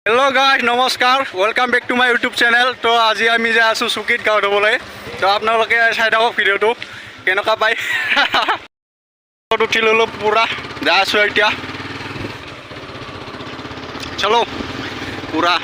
Hello guys नमस्कार welcome back to my YouTube channel. तो आज आमी जा आसो सुकित गाँव धोबले। तो आपनालोके चाइ थाকক भिडिओটো केनेका पाय। उठि ललो पूरा जा आसो एतिया चलो पूरा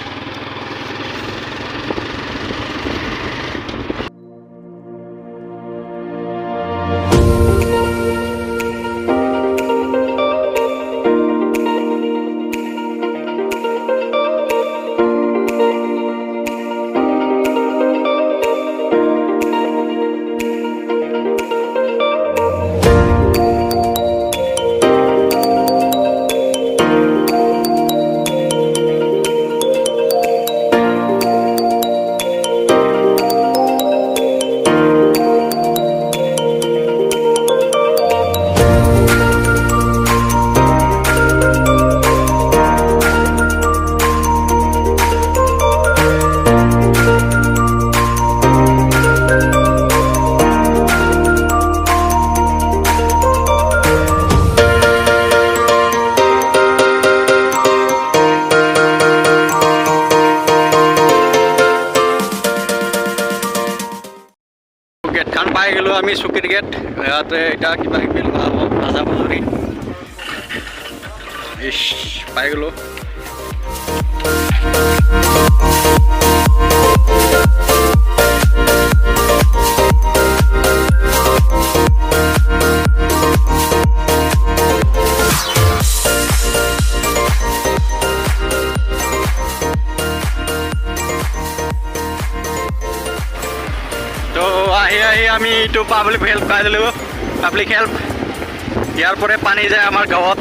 गेट खान पाई गलो आमी सुकिर गेट याते इटा किबा किबि लगाबो भाजा भुजरी इश पाई गलो। আমি তো পাব্লিক হেল্প পাই দিলো পাব্লিক হেল্প ইয়ার পরে পানি যায় আমার গাঁৱত।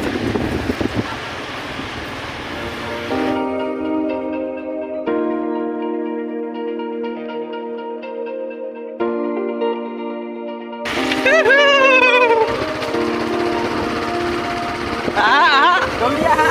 জলদি আহা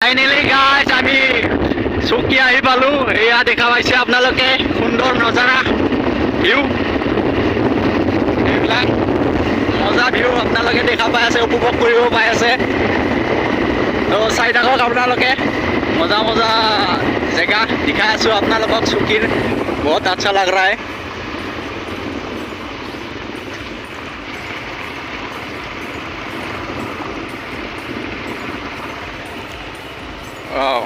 फाइनली गाइस आमी सुकी आহি পালো। এয়া দেখা পাইছে আপোনালোকে সুন্দৰ নজাৰা ভিউ এইবিলাক মজা ভিউ আপোনালোকে দেখা পাই আছে উপভোগ কৰিব পাই আছে। তো চাই থাকক আপোনালোকে মজা মজা জেগা দেখাই আছো আপোনালোকক সুকিৰ বহুত আচ্ছা লাগ रहा है। অঁ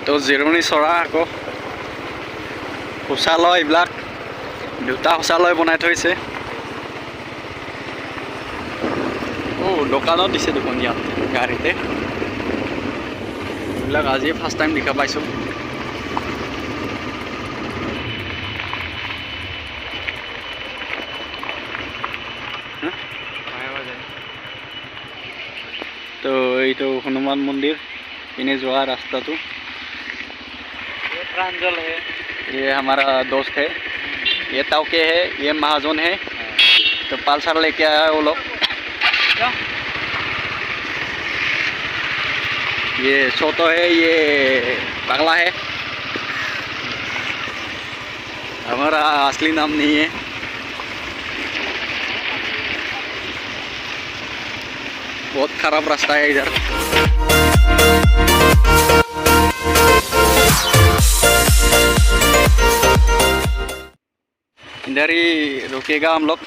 তো জিৰণি চৰা আকৌ শৌচালয় এইবিলাক দুটা শৌচালয় বনাই থৈছে দোকানত দিছে দেখোন ইয়াত গাড়ীতে এইবিলাক আজি ফাৰ্ষ্ট টাইম দেখা পাইছোঁ তো এইটো হনুমান মন্দিर इन्हें जो है रास्ता तो ये प्रांजल है ये हमारा दोस्त है ये ताउके है ये महाजन है तो पल्सर लेके आया है वो लोग ये छोटो है ये पगला है हमारा असली नाम नहीं है बहुत खराब रास्ता है इधर इधर ही रुकेगा हम लोग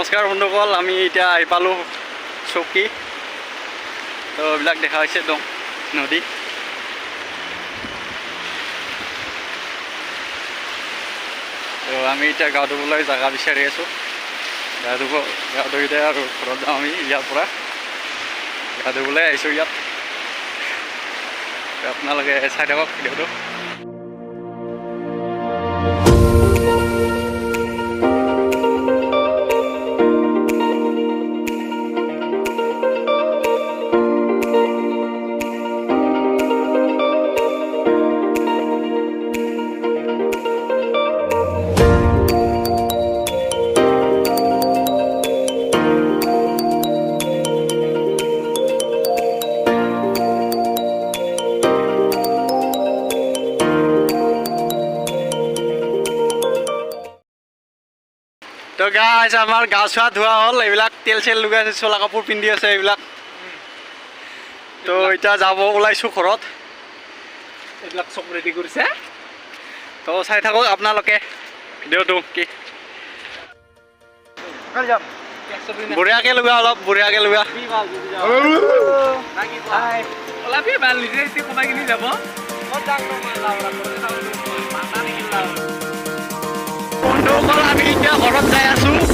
নমস্কাৰ বন্ধুসকল আমি এতিয়া আহি পালোঁ চকী তো এইবিলাক দেখা হৈছে একদম নদী তো আমি এতিয়া গা ধুবলৈ জেগা বিচাৰি আছোঁ গা ধুই দিয়ে আৰু ঘৰত যাওঁ আমি ইয়াৰ পৰা গা ধুবলৈ আহিছোঁ ইয়াত আপোনালোকে চাই থাকক ভিডিঅ'টো তো গাইজ আমাৰ গা চা ধোৱা হ'ল এইবিলাক তেল চেল লগাই আছে চোলা কাপোৰ পিন্ধি আছে এইবিলাক তো এতিয়া যাব ওলাইছোঁ ঘৰত এইবিলাক চব ৰেডি কৰিছে তো চাই থাকক আপোনালোকে ভিডিঅ'টো কি বঢ়িয়াকৈ লগা অলপ বঢ়িয়াকৈ লগা ওলাবি ভাল নিজে সোমাই কিনি যাব বন্ধুসকল আমি এতিয়া ঘৰত যাই আছোঁ